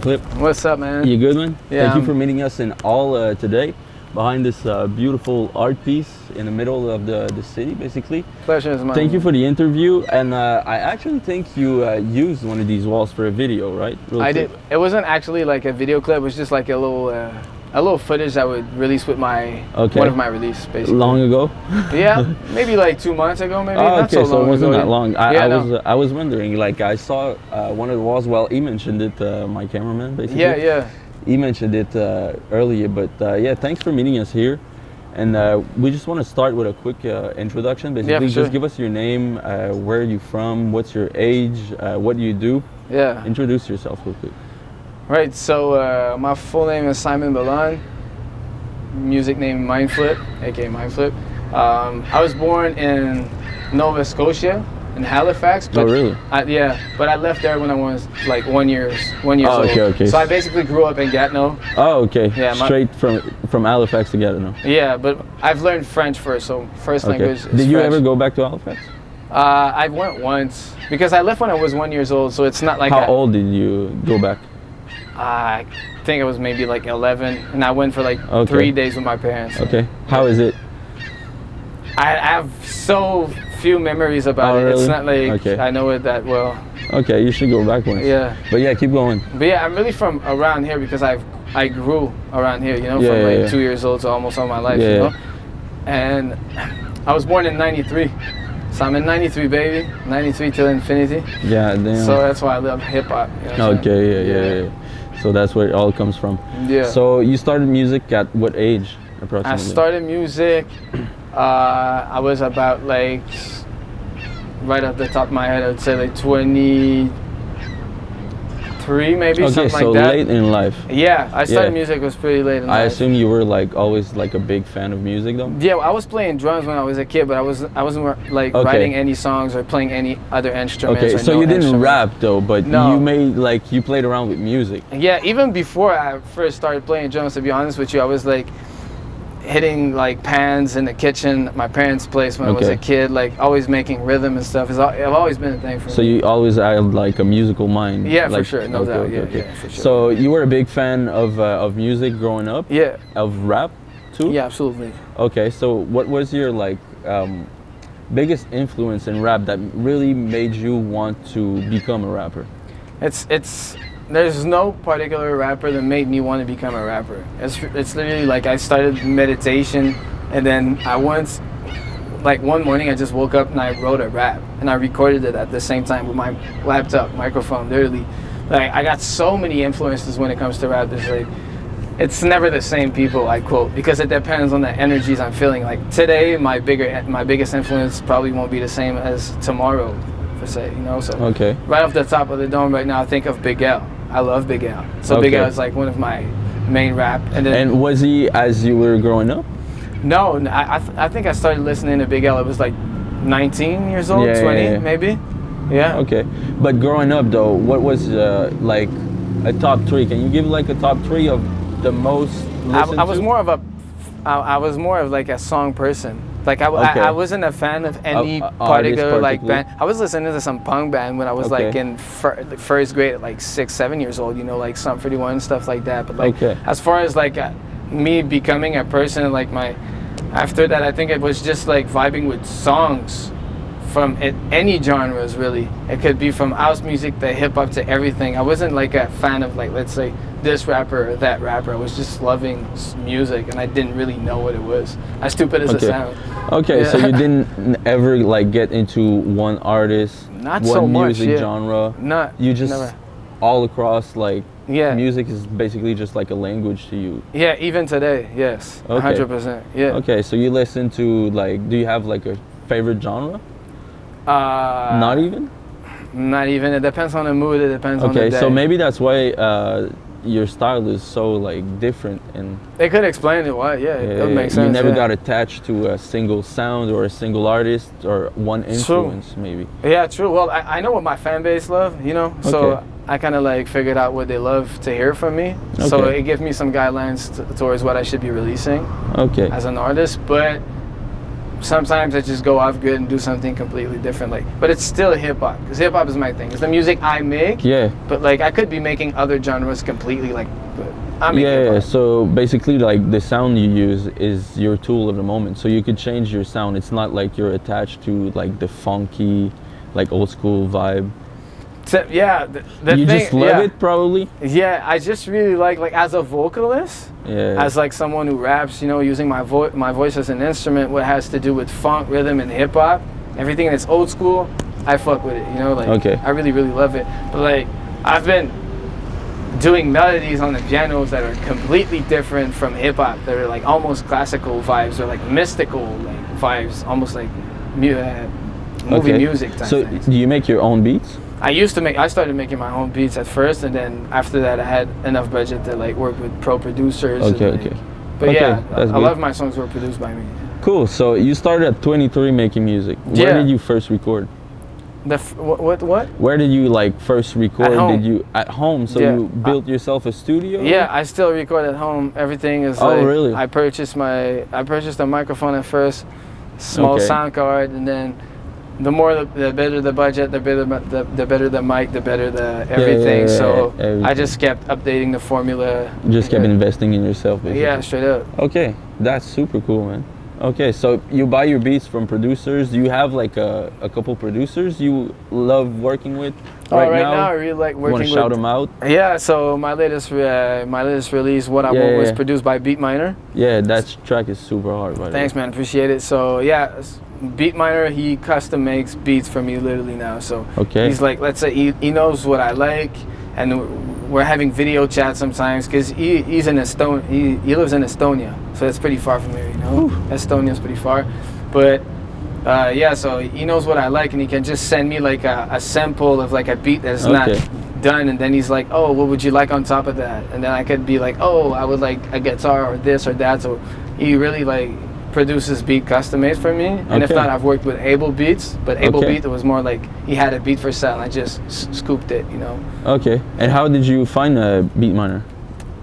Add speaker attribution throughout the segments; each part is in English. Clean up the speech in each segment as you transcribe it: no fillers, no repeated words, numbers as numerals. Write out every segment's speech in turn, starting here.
Speaker 1: Mindflip.
Speaker 2: What's up, man?
Speaker 1: You good, man?
Speaker 2: Yeah.
Speaker 1: Thank you for meeting us in all today behind this beautiful art piece in the middle of the city, basically.
Speaker 2: Pleasure is mine.
Speaker 1: Thank you for the interview. And I actually think you used one of these walls for a video, right?
Speaker 2: I did. It wasn't actually like a video clip. It was just like a little footage I would release with my one of my release, basically.
Speaker 1: Long ago?
Speaker 2: Yeah, maybe like 2 months ago, maybe.
Speaker 1: Oh,
Speaker 2: Not
Speaker 1: okay,
Speaker 2: so
Speaker 1: it wasn't
Speaker 2: ago.
Speaker 1: that long.
Speaker 2: Yeah,
Speaker 1: I was wondering, like I saw one of the walls. Well, he mentioned it, my cameraman, basically.
Speaker 2: Yeah.
Speaker 1: He mentioned it earlier, but yeah, thanks for meeting us here. And we just want to start with a quick introduction. Basically,
Speaker 2: yeah, for sure.
Speaker 1: Just give us your name, where are you from, what's your age, what do you do?
Speaker 2: Yeah.
Speaker 1: Introduce yourself real quick.
Speaker 2: Right, so my full name is Simon Balan, music name Mindflip, aka Mindflip. I was born in Nova Scotia, in Halifax. But
Speaker 1: really?
Speaker 2: But I left there when I was like 1 year old.
Speaker 1: Okay.
Speaker 2: So I basically grew up in Gatineau.
Speaker 1: Oh, okay.
Speaker 2: Yeah,
Speaker 1: straight from Halifax to Gatineau.
Speaker 2: Yeah, but I've learned French first, so first language is
Speaker 1: Did you
Speaker 2: French.
Speaker 1: ever go back to Halifax?
Speaker 2: I went once because I left when I was 1 year old, so it's not like.
Speaker 1: How old did you go back?
Speaker 2: I think it was maybe like 11, and I went for like 3 days with my parents.
Speaker 1: Okay. How is it?
Speaker 2: I have so few memories about it.
Speaker 1: Really?
Speaker 2: It's not like I know it that well.
Speaker 1: Okay, you should go back once.
Speaker 2: Yeah.
Speaker 1: But yeah, keep going.
Speaker 2: But yeah, I'm really from around here because I grew around here, from like 2 years old to almost all my life, you know. And I was born in '93. So I'm in '93, baby. '93 till infinity.
Speaker 1: Yeah, damn.
Speaker 2: So that's why I love hip hop. You know
Speaker 1: yeah. So that's where it all comes from.
Speaker 2: Yeah.
Speaker 1: So you started music at what age, approximately?
Speaker 2: I started music. I was about like, right off the top of my head, I would say like 23, maybe, something like that.
Speaker 1: Okay, so late in life.
Speaker 2: Yeah, I started music was pretty late in life.
Speaker 1: I assume you were like always like a big fan of music, though.
Speaker 2: Yeah, I was playing drums when I was a kid, but I wasn't like writing any songs or playing any other instruments.
Speaker 1: Okay, so you didn't rap though, but you played around with music.
Speaker 2: Yeah, even before I first started playing drums, to be honest with you, I was like hitting like pans in the kitchen at my parents' place when I was a kid, like always making rhythm and stuff. I've always been a thing for me.
Speaker 1: So you always had like a musical mind.
Speaker 2: Yeah,
Speaker 1: like,
Speaker 2: for sure, no doubt. Yeah, for sure.
Speaker 1: So you were a big fan of music growing up?
Speaker 2: Yeah.
Speaker 1: Of rap too?
Speaker 2: Yeah, absolutely.
Speaker 1: Okay, so what was your like biggest influence in rap that really made you want to become a rapper? There's no particular rapper that made me want to become a rapper. It's literally like I started meditation, and then one morning I just woke up and I wrote a rap, and I recorded it at the same time with my laptop microphone. Literally, like I got so many influences when it comes to rap. It's never the same people I quote because it depends on the energies I'm feeling. Like today, my biggest influence probably won't be the same as tomorrow. So right off the top of the dome right now, I think of Big L. I love Big L. So Big L is like one of my main rap. And was he as you were growing up?
Speaker 2: No, I think I started listening to Big L. It was like 19 years old, 20 maybe. Yeah.
Speaker 1: Okay, but growing up though, what was like a top 3? Can you give like a top 3 of the most listened
Speaker 2: I was more of like a song person. Like I wasn't a fan of any particular like band. I was listening to some punk band when I was like in first grade, at like 6, 7 years old. Like Sum 41 stuff like that. But like as far as like me becoming a person, like after that, I think it was just like vibing with songs from any genres really. It could be from house music to hip hop to everything. I wasn't like a fan of like, let's say, this rapper or that rapper. I was just loving music, and I didn't really know what it was. As stupid as it sounds.
Speaker 1: Okay, so you didn't ever like get into one artist, one music genre. You just never. All across like music is basically just like a language to you.
Speaker 2: Yeah, even today, yes, 100%. Yeah.
Speaker 1: Okay, so you listen to like, do you have like a favorite genre? Not even.
Speaker 2: Not even. It depends on the mood. It depends on the day.
Speaker 1: Okay, so maybe that's why your style is so like different, and
Speaker 2: it could explain it. Why? Yeah, it makes sense.
Speaker 1: You never got attached to a single sound or a single artist or one influence, maybe.
Speaker 2: Yeah, true. Well, I know what my fan base love, so I kind of like figured out what they love to hear from me. So it gives me some guidelines towards what I should be releasing as an artist. But sometimes I just go off grid and do something completely different. Like, but it's still hip hop, because hip hop is my thing. It's the music I make.
Speaker 1: Yeah.
Speaker 2: But like, I could be making other genres completely. Like, but I make
Speaker 1: yeah.
Speaker 2: hip-hop.
Speaker 1: So basically, like the sound you use is your tool of the moment. So you could change your sound. It's not like you're attached to like the funky, like old school vibe.
Speaker 2: So, yeah, the
Speaker 1: you
Speaker 2: thing,
Speaker 1: just love it, probably.
Speaker 2: Yeah, I just really like as a vocalist, as like someone who raps, you know, using my voice as an instrument. What has to do with funk, rhythm, and hip hop, everything that's old school, I fuck with it. You know, like I really love it. But like I've been doing melodies on the pianos that are completely different from hip hop. That are like almost classical vibes or like mystical like vibes, almost like movie music type things.
Speaker 1: So do you make your own beats?
Speaker 2: I started making my own beats at first, and then after that I had enough budget to like work with pro producers. But yeah, a lot of my songs were produced by me.
Speaker 1: Cool. So you started at 23 making music. Where did you first record?
Speaker 2: What?
Speaker 1: Where did you like first record?
Speaker 2: At home.
Speaker 1: Did you at home? So you built yourself a studio?
Speaker 2: Yeah, I still record at home. Everything is like,
Speaker 1: really?
Speaker 2: I purchased a microphone at first, small sound card, and then the better the budget, the better the mic, the better the everything. Everything. I just kept updating the formula.
Speaker 1: Just kept investing in yourself, basically.
Speaker 2: Yeah, straight up.
Speaker 1: Okay, that's super cool, man. Okay, so you buy your beats from producers. Do you have like a couple producers you love working with
Speaker 2: right now? I really like working with.
Speaker 1: You want to shout them out?
Speaker 2: Yeah, so my latest release, What I Want, was produced by Beatminer.
Speaker 1: Yeah, that track is super hard, by the way.
Speaker 2: Thanks, man. Appreciate it. So yeah, Beatminer, he custom makes beats for me literally now. So he's like, let's say he knows what I like, and we're having video chat sometimes because he's in Estonia. He lives in Estonia, so it's pretty far from here. You know, Estonia's pretty far, but yeah. So he knows what I like, and he can just send me like a sample of like a beat that's not done, and then he's like, oh, what would you like on top of that? And then I could be like, oh, I would like a guitar or this or that. So he really like produces beat custom made for me, and if not, I've worked with Able Beats, but Able Beat, it was more like he had a beat for sale and I just scooped it, you know.
Speaker 1: Okay, and how did you find Beatminer?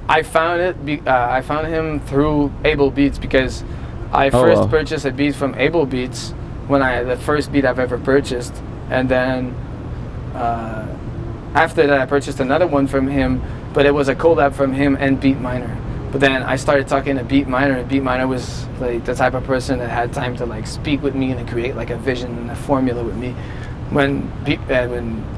Speaker 2: I found him through Able Beats because I first purchased a beat from Able Beats when the first beat I've ever purchased, and then after that I purchased another one from him, but it was a collab from him and Beatminer. But then I started talking to Beatminer, and Beatminer was like the type of person that had time to like speak with me and create like a vision and a formula with me. When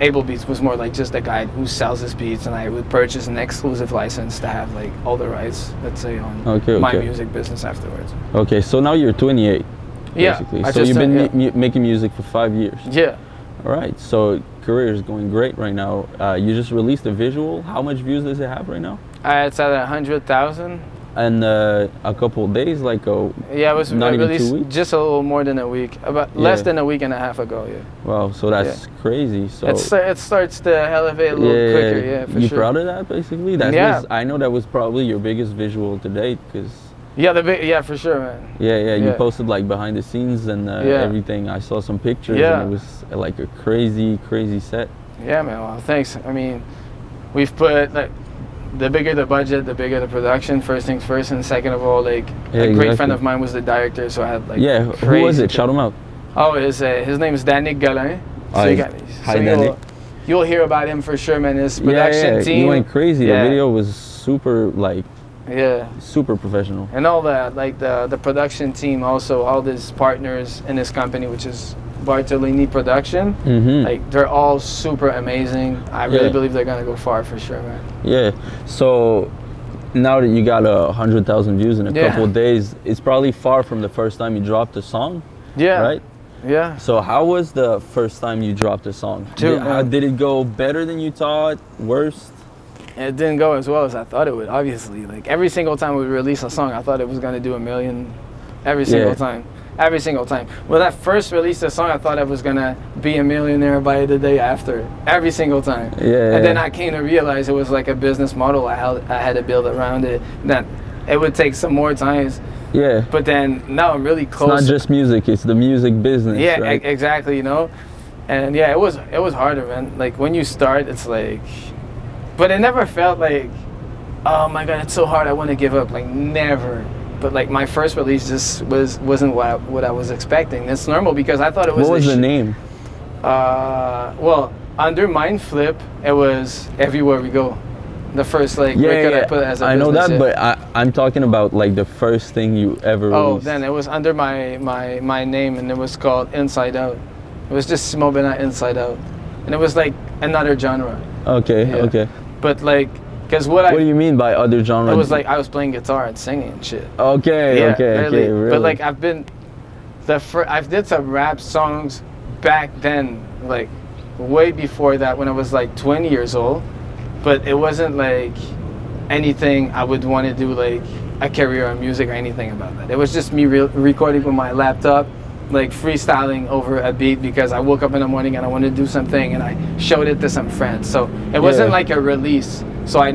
Speaker 2: Able Beats was more like just a guy who sells his beats, and I would purchase an exclusive license to have like all the rights, let's say, on my music business afterwards.
Speaker 1: Okay, so now you're 28, basically.
Speaker 2: Yeah.
Speaker 1: So you've been making music for 5 years.
Speaker 2: Yeah.
Speaker 1: All right, so career is going great right now. You just released a visual. How much views does it have right now?
Speaker 2: It's at 100,000.
Speaker 1: And a couple of days, like
Speaker 2: it was
Speaker 1: not even
Speaker 2: released
Speaker 1: 2 weeks?
Speaker 2: just a little more than a week, about less than a week and a half ago. Yeah.
Speaker 1: Wow, so that's crazy. So
Speaker 2: it starts to elevate a little quicker. Yeah, for sure.
Speaker 1: You proud of that, basically? I know that was probably your biggest visual to date, because.
Speaker 2: For sure, man.
Speaker 1: Yeah. You posted like behind the scenes and everything. I saw some pictures, and it was like a crazy set. Yeah,
Speaker 2: man. Well, thanks. I mean, we've put like. The bigger the budget, the bigger the production. First things first, and second of all, like a great friend of mine was the director, so I had like
Speaker 1: who was it? Shout him out.
Speaker 2: Oh, his name is Danny Galin.
Speaker 1: Danny.
Speaker 2: You'll hear about him for sure, man. His production team.
Speaker 1: He went crazy. The video was super super professional.
Speaker 2: And all that, like the production team, also all his partners in his company, which is Bartolini Production, like they're all super amazing. I really believe they're gonna go far for sure, man.
Speaker 1: Yeah. So now that you got 100,000 views in a couple of days, it's probably far from the first time you dropped a song. Yeah. Right.
Speaker 2: Yeah.
Speaker 1: So how was the first time you dropped a song? Did it go better than you thought? Worse?
Speaker 2: It didn't go as well as I thought it would. Obviously, like every single time we release a song, I thought it was gonna do 1 million. Every single time. Every single time. When I first released a song, I thought I was gonna be a millionaire by the day after. Every single time. And then I came to realize it was like a business model I had to build around it. That it would take some more times.
Speaker 1: Yeah.
Speaker 2: But then now I'm really close.
Speaker 1: It's not just music; it's the music business.
Speaker 2: Yeah,
Speaker 1: right?
Speaker 2: Exactly. You know, and it was harder, man. Like when you start, it's like, but it never felt like, oh my God, it's so hard. I want to give up. Like never. but like my first release just wasn't what I was expecting. It's normal because I thought it was.
Speaker 1: What was the name?
Speaker 2: Well, under Mindflip, it was Everywhere We Go. The first record I put as a
Speaker 1: I know
Speaker 2: business,
Speaker 1: that, but I'm talking about like the first thing you ever released.
Speaker 2: Oh, then it was under my name, and it was called Inside Out. It was just Small But Not Inside Out, and it was like another genre.
Speaker 1: Okay, okay.
Speaker 2: But like, cause what
Speaker 1: do you mean by other genre?
Speaker 2: It was like I was playing guitar and singing and shit.
Speaker 1: Okay, okay, really.
Speaker 2: But like I did some rap songs back then, like way before that, when I was like 20 years old. But it wasn't like anything I would want to do like a career in music or anything about that. It was just me recording with my laptop, like freestyling over a beat because I woke up in the morning and I wanted to do something and I showed it to some friends. So it wasn't like a release. So I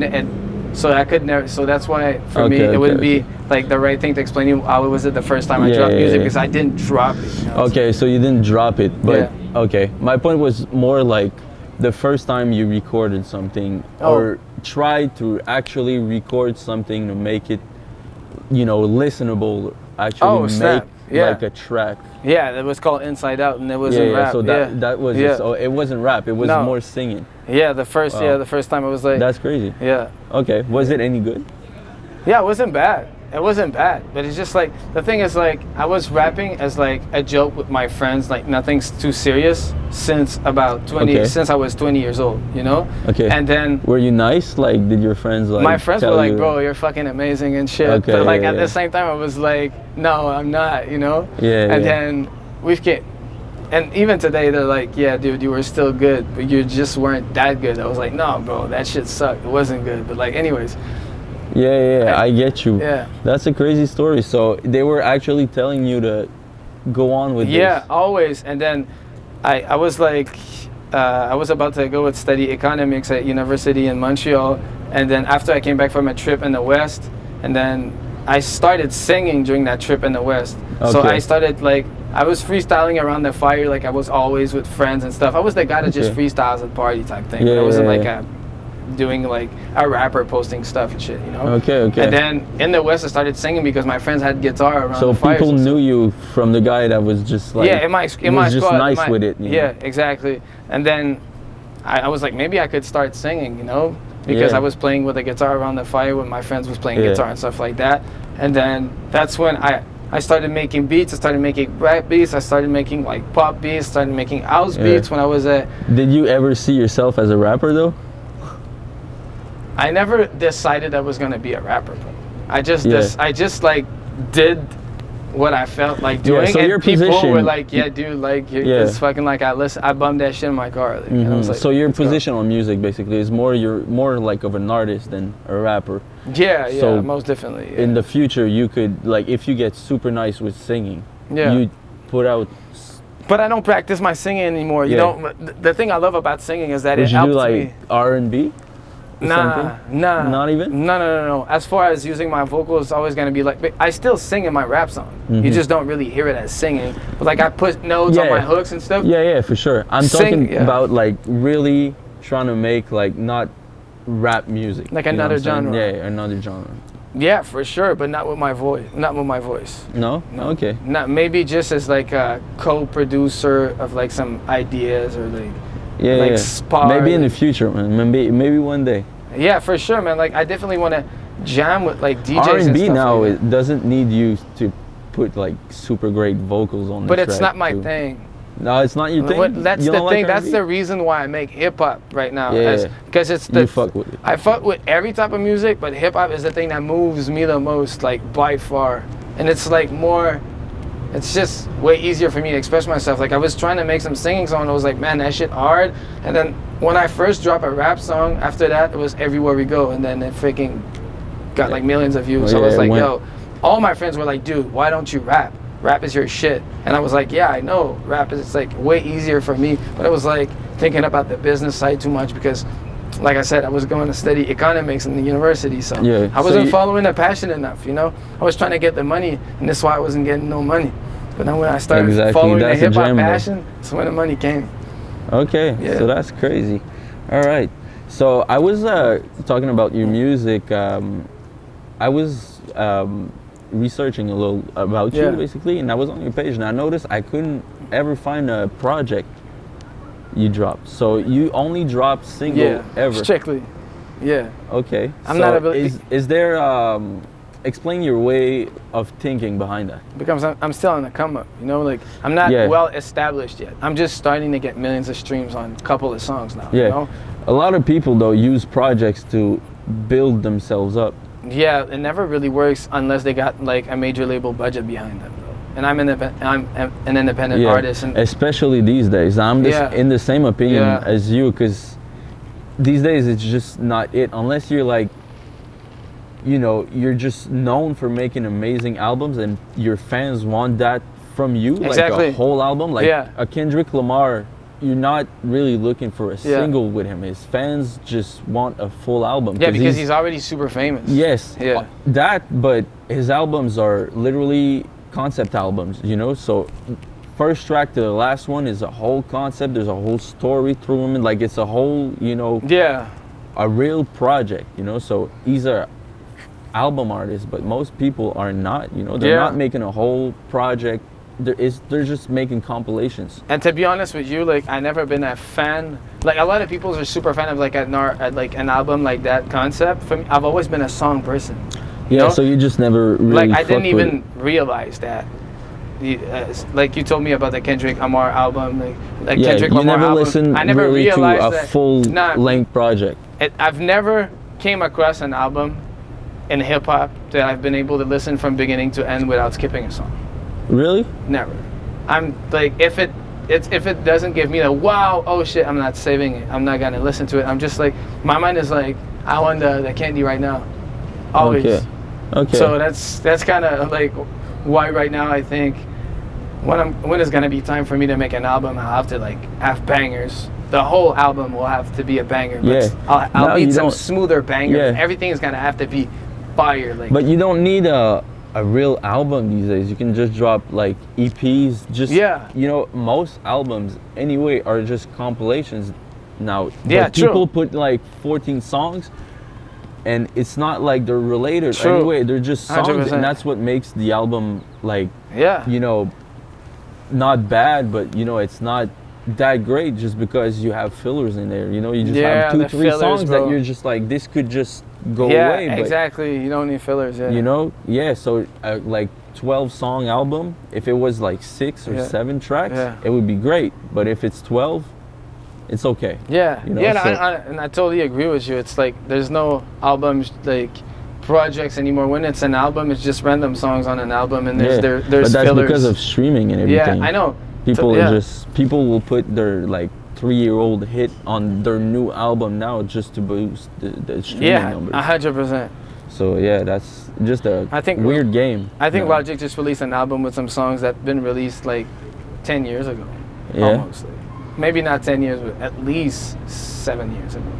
Speaker 2: could never. So that's why for me it wouldn't be like the right thing to explain you how it was the first time I dropped music because I didn't drop it. You know?
Speaker 1: Okay, so you didn't drop it, but okay. My point was more like the first time you recorded something or tried to actually record something to make it, you know, listenable, actually make like a track.
Speaker 2: Yeah, it was called Inside Out, and it wasn't rap.
Speaker 1: So that was just, it wasn't rap. It was more singing.
Speaker 2: Yeah, the first time it was like.
Speaker 1: That's crazy.
Speaker 2: Yeah.
Speaker 1: Okay, was it any good?
Speaker 2: Yeah, it wasn't bad. It wasn't bad, but it's just like the thing is like I was rapping as like a joke with my friends, like nothing's too serious since about 20 since I was 20 years old, you know?
Speaker 1: Okay.
Speaker 2: And then
Speaker 1: were you nice? Like did your friends like
Speaker 2: my friends were like, bro, you're fucking amazing and shit.
Speaker 1: Okay,
Speaker 2: but like at the same time I was like, no, I'm not, you know? And then and even today they're like, yeah, dude, you were still good, but you just weren't that good. I was like, no, bro, that shit sucked. It wasn't good. But like anyways.
Speaker 1: I get you.
Speaker 2: Yeah.
Speaker 1: That's a crazy story. So they were actually telling you to go on with this.
Speaker 2: Yeah, always. And then I was like, I was about to go and study economics at university in Montreal. And then after I came back from a trip in the West, and then I started singing during that trip in the West. So I started like, I was freestyling around the fire like I was always with friends and stuff. I was the guy that just freestyles at party type thing. But I wasn't like doing like a rapper posting stuff and shit, you know? Okay. And then in the West I started singing because my friends had guitar around the fire. So
Speaker 1: people knew you from the guy that was just like...
Speaker 2: Yeah, in my
Speaker 1: just
Speaker 2: squad.
Speaker 1: Nice with it.
Speaker 2: Yeah, exactly. And then I was like, maybe I could start singing, you know? Because I was playing with a guitar around the fire when my friends was playing guitar and stuff like that. And then that's when I started making beats. I started making rap beats. I started making like pop beats. Started making house beats when I was at...
Speaker 1: Did you ever see yourself as a rapper though?
Speaker 2: I never decided I was gonna be a rapper. I just like did what I felt like doing,
Speaker 1: so
Speaker 2: and people were like, "Yeah, dude, like it's fucking like I bummed that shit in my car." Like, and I was like,
Speaker 1: so your position on music basically is you're more like of an artist than a rapper.
Speaker 2: Yeah, so most definitely. Yeah.
Speaker 1: In the future, you could like if you get super nice with singing, you put out.
Speaker 2: But I don't practice my singing anymore. You know, the thing I love about singing is that
Speaker 1: it helps me. Would you do like R&B?
Speaker 2: Nah.
Speaker 1: Not even?
Speaker 2: No. As far as using my vocals, it's always gonna be like, I still sing in my rap song. You just don't really hear it as singing. But like I put notes on my hooks and stuff.
Speaker 1: Yeah, for sure. I'm talking about like really trying to make like not rap music.
Speaker 2: Like another genre.
Speaker 1: Yeah, another genre.
Speaker 2: Yeah, for sure, but not with my voice. Not with my voice.
Speaker 1: No? Okay.
Speaker 2: Not maybe just as like a co-producer of like some ideas or like.
Speaker 1: Maybe in the future, man. Maybe one day.
Speaker 2: Yeah, for sure, man. Like I definitely want to jam with like DJs
Speaker 1: R&B
Speaker 2: and stuff.
Speaker 1: Now it doesn't need you to put like super great vocals on.
Speaker 2: But it's not my thing.
Speaker 1: No, it's not your thing.
Speaker 2: That's the thing. That's the reason why I make hip hop right now. Because it's the.
Speaker 1: You fuck with it.
Speaker 2: I fuck with every type of music, but hip hop is the thing that moves me the most, like by far. And it's like more. It's just way easier for me to express myself. Like I was trying to make some singing song and I was like, man, that shit hard. And then when I first dropped a rap song, after that it was Everywhere We Go, and then it freaking got like millions of views. So I was like, yo, all my friends were like, dude, why don't you rap? Rap is your shit. And I was like, yeah, I know. Rap is, it's like way easier for me. But I was like thinking about the business side too much because like I said, I was going to study economics in the university, so I wasn't following the passion enough, you know? I was trying to get the money, and that's why I wasn't getting no money. But then when I started following the hip-hop passion, that's when the money came.
Speaker 1: Okay, so that's crazy. All right. So I was talking about your music. I was researching a little about you basically, and I was on your page, and I noticed I couldn't ever find a project you dropped. So you only drop single ever?
Speaker 2: Strictly. Yeah.
Speaker 1: Okay.
Speaker 2: I'm
Speaker 1: so
Speaker 2: not a really.
Speaker 1: Is there explain your way of thinking behind that?
Speaker 2: Because I'm still on the come up, you know, like I'm not well established yet. I'm just starting to get millions of streams on a couple of songs now.
Speaker 1: Yeah.
Speaker 2: You know?
Speaker 1: A lot of people though use projects to build themselves up.
Speaker 2: Yeah, it never really works unless they got like a major label budget behind them though. And I'm an independent artist, and
Speaker 1: especially these days. I'm in the same opinion as you, because these days it's just not it, unless you're like, you know, you're just known for making amazing albums and your fans want that from you, like a whole album, like a Kendrick Lamar. You're not really looking for a single with him. His fans just want a full album.
Speaker 2: Yeah, because he's already super famous.
Speaker 1: Yes, that, but his albums are literally concept albums, you know, so first track to the last one is a whole concept, there's a whole story through him, and like it's a whole, you know, a real project, you know. So he's a album artist, but most people are not, you know, they're not making a whole project. They're just making compilations.
Speaker 2: And to be honest with you, like I never been a fan, like a lot of people are super fan of like an album like that concept. For me, I've always been a song person.
Speaker 1: Yeah, know? So you just never really
Speaker 2: like I didn't even realize that. Like you told me about the Kendrick Lamar album, like Kendrick Lamar
Speaker 1: never
Speaker 2: album.
Speaker 1: Listened
Speaker 2: I never
Speaker 1: really
Speaker 2: realized
Speaker 1: to a
Speaker 2: that
Speaker 1: full length project.
Speaker 2: I've never came across an album in hip hop that I've been able to listen from beginning to end without skipping a song.
Speaker 1: Really?
Speaker 2: Never. I'm like, if it doesn't give me the wow, oh shit, I'm not saving it. I'm not gonna listen to it. I'm just like, my mind is like, I want the candy right now. Always.
Speaker 1: Okay.
Speaker 2: So that's kind of like why right now I think when it's gonna be time for me to make an album, I'll have to like have bangers. The whole album will have to be a banger. But I'll need some smoother bangers.
Speaker 1: Yeah.
Speaker 2: Everything is gonna have to be fire. Like.
Speaker 1: But you don't need a real album these days. You can just drop like EPs. Just you know, most albums anyway are just compilations now.
Speaker 2: Yeah,
Speaker 1: people put like 14 songs, and it's not like they're related anyway. They're just songs, 100%. And that's what makes the album like you know, not bad, but you know, it's not that great just because you have fillers in there. You know, you just have 2-3 songs that you're just like, this could just go away.
Speaker 2: Yeah, exactly. You don't need fillers. Yeah.
Speaker 1: You know, so like 12-song album, if it was like 6 or 7 tracks, it would be great. But if it's 12, it's okay.
Speaker 2: Yeah,
Speaker 1: you know?
Speaker 2: And I totally agree with you. It's like there's no albums like projects anymore. When it's an album, it's just random songs on an album, and there's
Speaker 1: but that's
Speaker 2: fillers.
Speaker 1: because of streaming and everything.
Speaker 2: Yeah, I know.
Speaker 1: People will put their like 3-year-old hit on their new album now just to boost the streaming numbers.
Speaker 2: 100%.
Speaker 1: So that's just a weird game.
Speaker 2: I think Logic just released an album with some songs that been released like 10 years ago. Almost. Maybe not 10 years, but at least 7 years ago.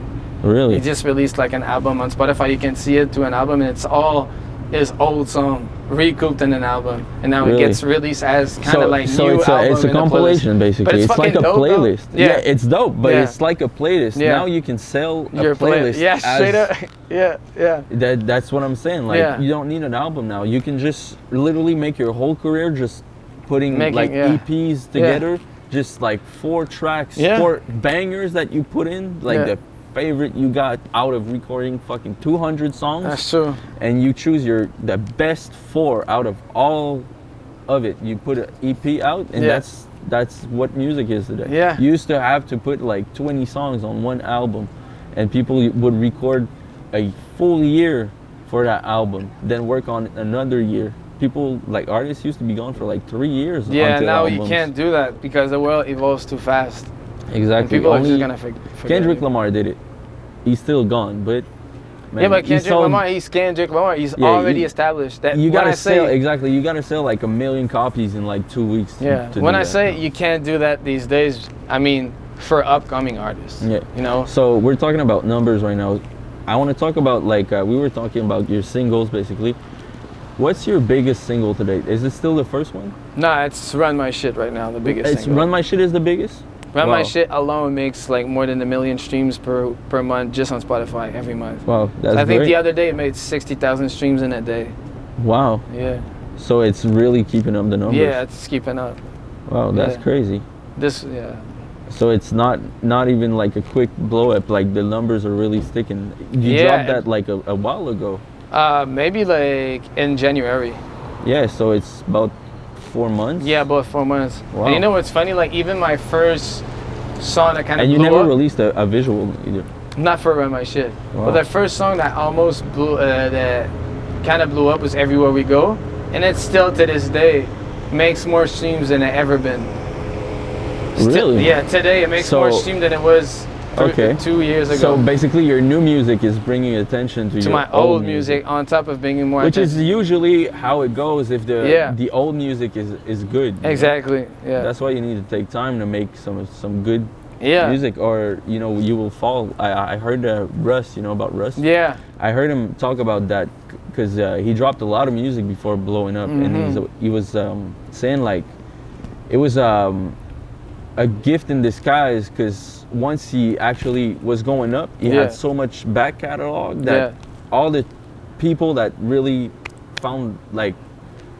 Speaker 1: Really?
Speaker 2: He just released like an album on Spotify. You can see it to an album, and it's all his old song recouped in an album, and now it gets released as kind of like new album.
Speaker 1: It's a compilation basically. It's like a playlist.
Speaker 2: Yeah,
Speaker 1: it's dope, but it's like a playlist. Now you can sell a playlist.
Speaker 2: Yeah, straight up. Yeah.
Speaker 1: That's what I'm saying. Like you don't need an album now. You can just literally make your whole career just putting like EPs together, just like 4 tracks, 4 bangers that you put in, like the favorite you got out of recording fucking 200 songs.
Speaker 2: That's true.
Speaker 1: And you choose the best 4 out of all of it. You put an EP out, and that's what music is today.
Speaker 2: Yeah.
Speaker 1: You used to have to put like 20 songs on one album, and people would record a full year for that album, then work on another year. People, like artists, used to be gone for like 3 years.
Speaker 2: Yeah, now you can't do that because the world evolves too fast.
Speaker 1: Exactly.
Speaker 2: And people are just gonna forget.
Speaker 1: Kendrick Lamar did it. He's still gone, but
Speaker 2: man, but Kendrick Lamar, he's Kendrick Lamar. He's already established that.
Speaker 1: You gotta sell You gotta sell like 1 million copies in like 2 weeks.
Speaker 2: Yeah. When I say you can't do that these days, I mean for upcoming artists.
Speaker 1: Yeah.
Speaker 2: You know.
Speaker 1: So we're talking about numbers right now. I want to talk about like we were talking about your singles basically. What's your biggest single to date? Is it still the first one?
Speaker 2: Nah, it's Run My Shit right now, the biggest single.
Speaker 1: Run My Shit is the biggest?
Speaker 2: Run My Shit alone makes like more than 1 million streams per month just on Spotify every month.
Speaker 1: Wow, that's
Speaker 2: I think
Speaker 1: great.
Speaker 2: the other day it made 60,000 streams in a day.
Speaker 1: Wow.
Speaker 2: Yeah.
Speaker 1: So it's really keeping up the numbers.
Speaker 2: Yeah, it's keeping up.
Speaker 1: Wow, that's crazy. So it's not even like a quick blow up. Like the numbers are really sticking. You dropped that like a while ago.
Speaker 2: Maybe like in January.
Speaker 1: Yeah, so it's about 4 months.
Speaker 2: Yeah, about 4 months.
Speaker 1: Wow.
Speaker 2: And you know what's funny? Like even my first song that kind of
Speaker 1: blew up. And you never released a visual either.
Speaker 2: Not for my shit.
Speaker 1: Wow.
Speaker 2: But the first song that almost that kind of blew up was "Everywhere We Go," and it still to this day makes more streams than it ever been.
Speaker 1: Really?
Speaker 2: Yeah, today it makes more streams than it was 2 years ago.
Speaker 1: So basically your new music is bringing attention to your
Speaker 2: my old music on top of bringing more
Speaker 1: attention.
Speaker 2: Which
Speaker 1: is usually how it goes if the old music is good.
Speaker 2: Exactly. Yeah.
Speaker 1: That's why you need to take time to make some good music, or you will fall. I heard Russ, about Russ?
Speaker 2: Yeah.
Speaker 1: I heard him talk about that because he dropped a lot of music before blowing up, and he was saying like it was a gift in disguise, because once he actually was going up, he had so much back catalog that all the people that really found like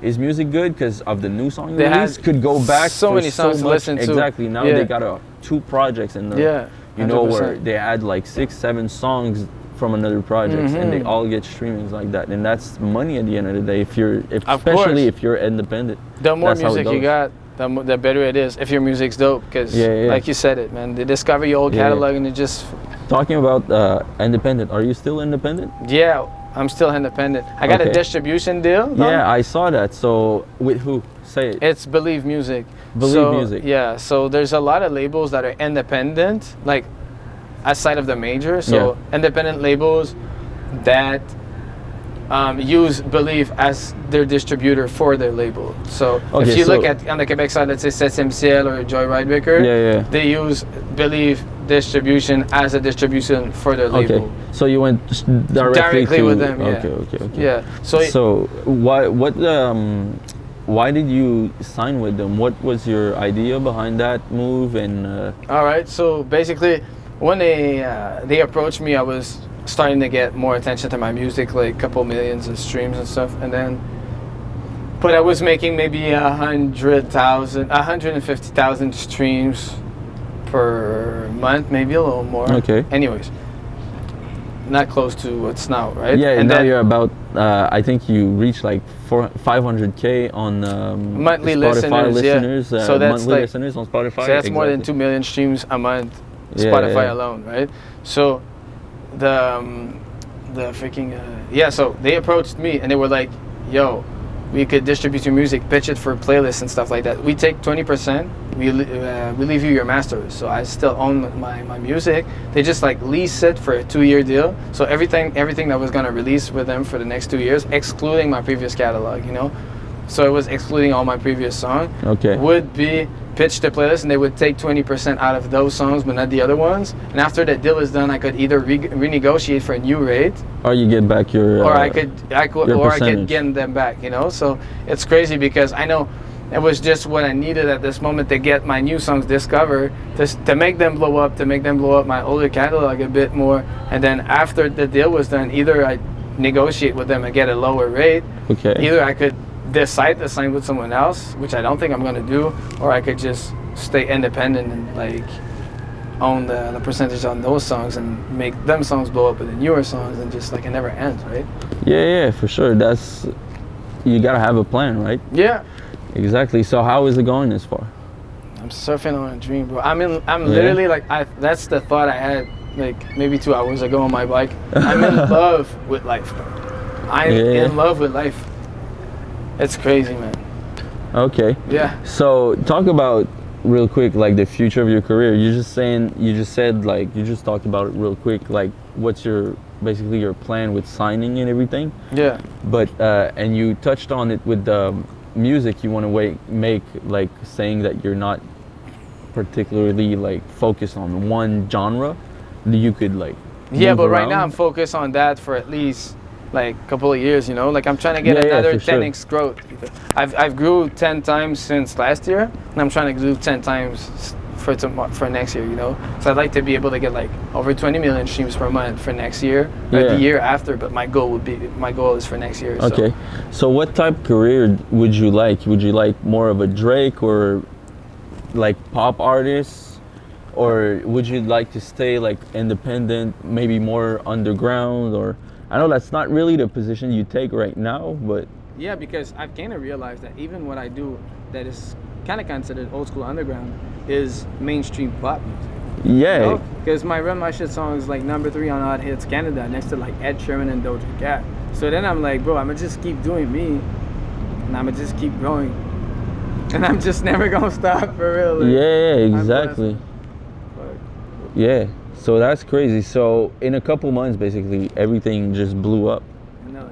Speaker 1: his music good because of the new song release could go back
Speaker 2: so many songs to listen to.
Speaker 1: Exactly. Now they got 2 projects in the where they add like 6-7 songs from another project, and they all get streamings like that, and that's money at the end of the day. Especially if you're independent,
Speaker 2: the more music you got, the better it is. If your music's dope, because like you said it, man, they discover your old catalog and they just.
Speaker 1: Talking about independent, are you still independent?
Speaker 2: Yeah, I'm still independent. I got a distribution deal.
Speaker 1: Yeah, I saw that. So with who? Say it.
Speaker 2: It's Believe Music.
Speaker 1: Believe Music.
Speaker 2: Yeah, so there's a lot of labels that are independent, like outside of the major. So independent labels that use Believe as their distributor for their label. So if you look at on the Quebec side, let's say Septième Ciel or Joyride Wicker, they use Believe distribution as a distribution for their label.
Speaker 1: Okay, so you went directly
Speaker 2: with them. Yeah.
Speaker 1: Okay.
Speaker 2: Yeah.
Speaker 1: So why did you sign with them? What was your idea behind that move? And
Speaker 2: all right, so basically, when they approached me, I was starting to get more attention to my music, like a couple millions of streams and stuff, but I was making maybe 150,000 streams per month, maybe a little more.
Speaker 1: Okay.
Speaker 2: Anyways, not close to what's now, right?
Speaker 1: Yeah, and now you're about, I think you reached like 500K on
Speaker 2: monthly
Speaker 1: Spotify
Speaker 2: listeners. So that's
Speaker 1: monthly listeners on Spotify.
Speaker 2: So that's more than 2 million streams a month, Spotify alone, right? So the freaking so they approached me and they were like, yo, we could distribute your music, pitch it for playlists and stuff like that. We take 20%, we leave you your masters. So I still own my music. They just like lease it for a 2-year deal. So everything that was gonna release with them for the next 2 years, excluding my previous catalog, So it was excluding all my previous songs. Would be pitched to playlists, and they would take 20% out of those songs, but not the other ones. And after that deal is done, I could either renegotiate for a new rate,
Speaker 1: or you get back your,
Speaker 2: or I could get them back. So it's crazy because I know it was just what I needed at this moment to get my new songs discovered, to make them blow up, my older catalog a bit more. And then after the deal was done, either I negotiate with them and get a lower rate, either I could decide to sign with someone else, which I don't think I'm gonna do, or I could just stay independent and like own the percentage on those songs and make them songs blow up with the newer songs, and just like it never ends, right?
Speaker 1: Yeah, for sure. You gotta have a plan, right?
Speaker 2: Yeah.
Speaker 1: Exactly. So how is it going this far?
Speaker 2: I'm surfing on a dream, bro. I'm literally like that's the thought I had like maybe 2 hours ago on my bike. I'm in love with life, bro. I'm in love with life. It's crazy, man.
Speaker 1: Okay.
Speaker 2: Yeah.
Speaker 1: So talk about real quick, like the future of your career. You just talked about it real quick. Like, what's basically your plan with signing and everything?
Speaker 2: Yeah.
Speaker 1: But and you touched on it with the music you want to make, like saying that you're not particularly like focused on one genre. You could like.
Speaker 2: Yeah, but right now I'm focused on that for at least like a couple of years, like I'm trying to get another 10x growth. I've grew 10 times since last year, and I'm trying to do 10 times for next year, you know. So I'd like to be able to get like over 20 million streams per month for next year, or the year after. But my goal is for next year.
Speaker 1: Okay. So what type of career would you like? Would you like more of a Drake or like pop artist, or would you like to stay like independent, maybe more underground? Or I know that's not really the position you take right now, but
Speaker 2: yeah, because I've kind of realized that even what I do that is kind of considered old school underground is mainstream pop music.
Speaker 1: Yeah.
Speaker 2: Because my Run My Shit song is like #3 on Hot Hits Canada next to like Ed Sheeran and Doja Cat. So then I'm like, bro, I'm gonna just keep doing me, and I'm gonna just keep going, and I'm just never gonna stop for real. Like,
Speaker 1: yeah, exactly. Yeah. So that's crazy. So in a couple months, basically everything just blew up.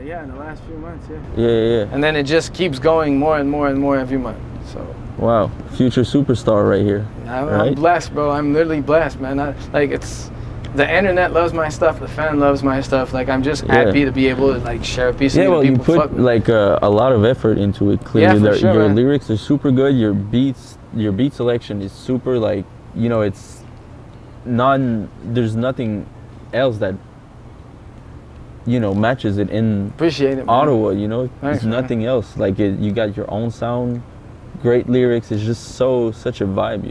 Speaker 2: Yeah, in the last few months,
Speaker 1: Yeah.
Speaker 2: And then it just keeps going more and more and more every month. So.
Speaker 1: Wow, future superstar right here.
Speaker 2: I'm blessed, bro. I'm literally blessed, man. It's the internet loves my stuff. The fan loves my stuff. Like I'm just happy to be able to like share a piece of it.
Speaker 1: Yeah, well, you put like a lot of effort into it. Clearly,
Speaker 2: for sure,
Speaker 1: your
Speaker 2: man.
Speaker 1: lyrics are super good. Your beat selection is super. Like it's there's nothing else that matches it in
Speaker 2: Appreciate it, man.
Speaker 1: Ottawa.
Speaker 2: Thanks,
Speaker 1: there's nothing else like it. You got your own sound, great lyrics. It's just such a vibe.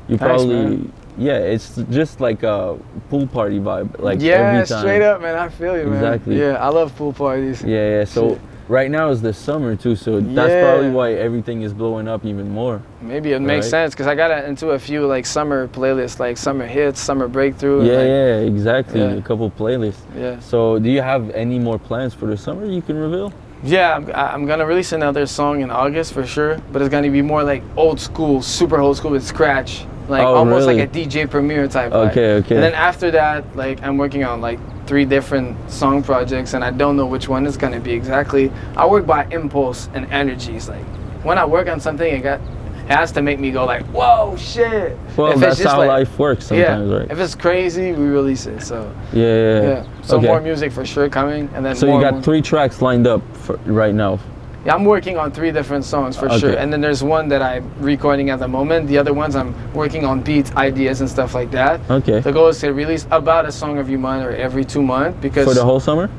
Speaker 1: You probably it's just like a pool party vibe. Like every time.
Speaker 2: Straight up, man. I feel you, man.
Speaker 1: Exactly.
Speaker 2: Yeah, I love pool parties.
Speaker 1: Yeah. So right now is the summer too, so that's probably why everything is blowing up even more.
Speaker 2: Maybe it makes sense because I got into a few like summer playlists, like summer hits, summer breakthrough.
Speaker 1: Yeah, exactly. A couple playlists.
Speaker 2: Yeah.
Speaker 1: So do you have any more plans for the summer you can reveal?
Speaker 2: Yeah, I'm gonna release another song in August for sure, but it's gonna be more like old school, super old school with scratch, like almost
Speaker 1: really?
Speaker 2: like a DJ Premier type vibe.
Speaker 1: Okay.
Speaker 2: And then after that, like I'm working on like 3 different song projects, and I don't know which one it's gonna be exactly. I work by impulse and energies. Like when I work on something, it has to make me go like, whoa, shit.
Speaker 1: Well, that's how life works sometimes, right?
Speaker 2: If it's crazy, we release it. So
Speaker 1: yeah.
Speaker 2: So more music for sure coming, and then
Speaker 1: so you got 3 tracks lined up for right now.
Speaker 2: Yeah, I'm working on 3 different songs for sure, and then there's one that I'm recording at the moment. The other ones I'm working on beats, ideas, and stuff like that.
Speaker 1: Okay.
Speaker 2: The goal is to release about a song every month or every 2 months because
Speaker 1: for the whole summer.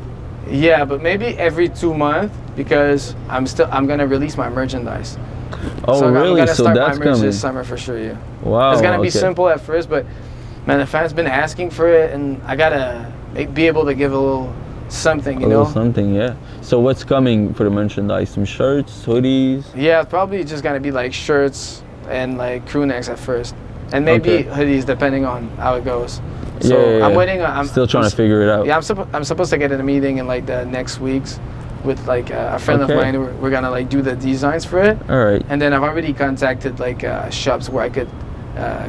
Speaker 2: Yeah, but maybe every 2 months because I'm gonna release my merchandise.
Speaker 1: Oh,
Speaker 2: so
Speaker 1: really?
Speaker 2: I'm gonna
Speaker 1: so
Speaker 2: start
Speaker 1: that's
Speaker 2: my merch
Speaker 1: coming
Speaker 2: this summer for sure. Yeah.
Speaker 1: Wow.
Speaker 2: It's gonna be simple at first, but man, the fans been asking for it, and I gotta be able to give a little something, you know.
Speaker 1: A little something, yeah. So what's coming for the merchandise? Some shirts, hoodies?
Speaker 2: Yeah, it's probably just gonna be like shirts and like crew necks at first, and maybe hoodies depending on how it goes. So I'm waiting. I'm
Speaker 1: still trying to figure it out.
Speaker 2: Yeah, I'm supposed to get in a meeting in like the next weeks with like a friend of mine. We're gonna like do the designs for it.
Speaker 1: All right.
Speaker 2: And then I've already contacted like shops where I could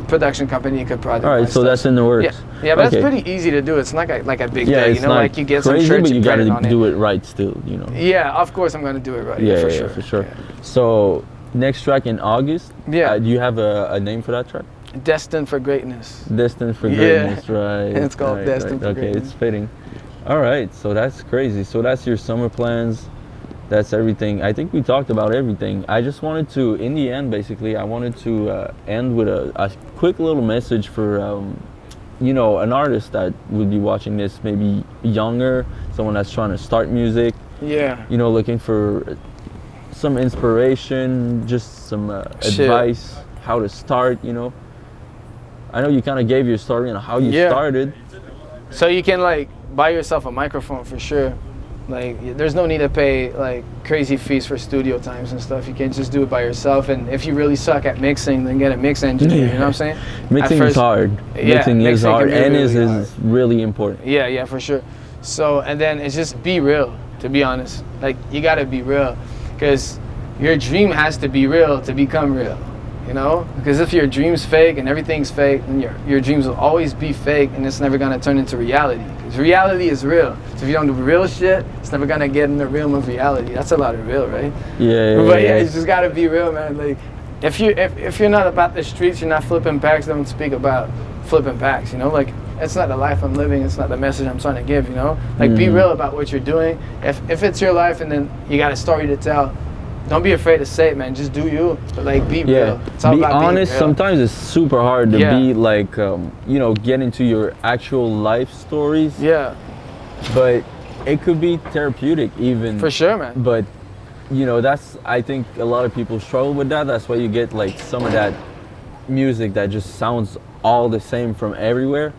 Speaker 2: production company could produce.
Speaker 1: All right, so that's in the works.
Speaker 2: Yeah, but it's pretty easy to do. It's not like a big thing, you know. Like you get
Speaker 1: crazy,
Speaker 2: some shirts,
Speaker 1: but you
Speaker 2: gotta
Speaker 1: do it right still, you know.
Speaker 2: Yeah, of course I'm gonna do it right.
Speaker 1: Yeah, for sure. Yeah. So next track in August.
Speaker 2: Yeah.
Speaker 1: Do you have a name for that track?
Speaker 2: Destined for Greatness.
Speaker 1: Destined for Greatness, right?
Speaker 2: It's called Destined for Greatness.
Speaker 1: Okay, it's fitting. All right, so that's crazy. So that's your summer plans. That's everything. I think we talked about everything. I just wanted to, in the end, basically, I wanted to end with a quick little message for, an artist that would be watching this, maybe younger, someone that's trying to start music.
Speaker 2: Yeah.
Speaker 1: Looking for some inspiration, just some advice, how to start, I know you kind of gave your story on how you started.
Speaker 2: So you can like buy yourself a microphone for sure. Like there's no need to pay like crazy fees for studio times and stuff. You can just do it by yourself. And if you really suck at mixing, then get a mix engineer. You know what I'm saying?
Speaker 1: Mixing is hard.
Speaker 2: Yeah,
Speaker 1: mixing is hard, and
Speaker 2: really
Speaker 1: is really important.
Speaker 2: Yeah, for sure. So and then it's just be real. To be honest, like you gotta be real, because your dream has to be real to become real. Because if your dream's fake and everything's fake, then your dreams will always be fake, and it's never gonna turn into reality. Because reality is real. So if you don't do real shit, it's never gonna get in the realm of reality. That's a lot of real, right?
Speaker 1: Yeah.
Speaker 2: But you just gotta be real, man. Like if you're not about the streets, you're not flipping packs. Don't speak about flipping packs. Like it's not the life I'm living. It's not the message I'm trying to give. Like be real about what you're doing. If it's your life, and then you got a story to tell. don't be afraid to say it, man. Just do you. Like, be real.
Speaker 1: It's all be about honest. Being real. Sometimes it's super hard to be like, you know, get into your actual life stories.
Speaker 2: Yeah.
Speaker 1: But it could be therapeutic even.
Speaker 2: For sure, man.
Speaker 1: But, you know, I think a lot of people struggle with that. That's why you get like some of that music that just sounds all the same from everywhere.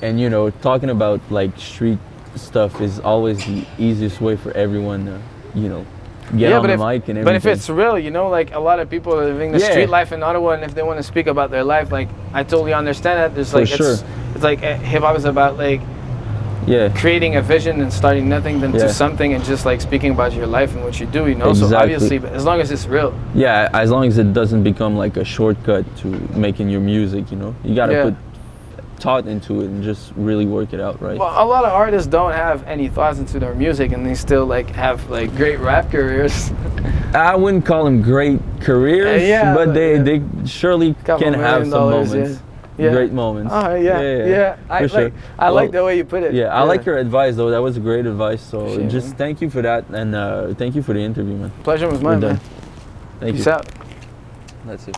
Speaker 1: And, you know, talking about like street stuff is always the easiest way for everyone to, you know, get on the mic and everything.
Speaker 2: But if it's real, you know, like a lot of people are living the street life in Ottawa, and if they want to speak about their life, like I totally understand that. There's like it's like hip hop is about like creating a vision and starting nothing then to something, and just like speaking about your life and what you do, you know. So obviously, but as long as it's real.
Speaker 1: Yeah, as long as it doesn't become like a shortcut to making your music, you know. You gotta put thought into it and just really work it out, right?
Speaker 2: Well, a lot of artists don't have any thoughts into their music, and they still like have like great rap careers.
Speaker 1: I wouldn't call them great careers, but they surely can have some moments. Great moments.
Speaker 2: I like the way you put it.
Speaker 1: I like your advice though. That was great advice. So just thank you for that, and thank you for the interview, man.
Speaker 2: Pleasure was mine, man.
Speaker 1: Thank you.
Speaker 2: Peace out.
Speaker 1: That's it.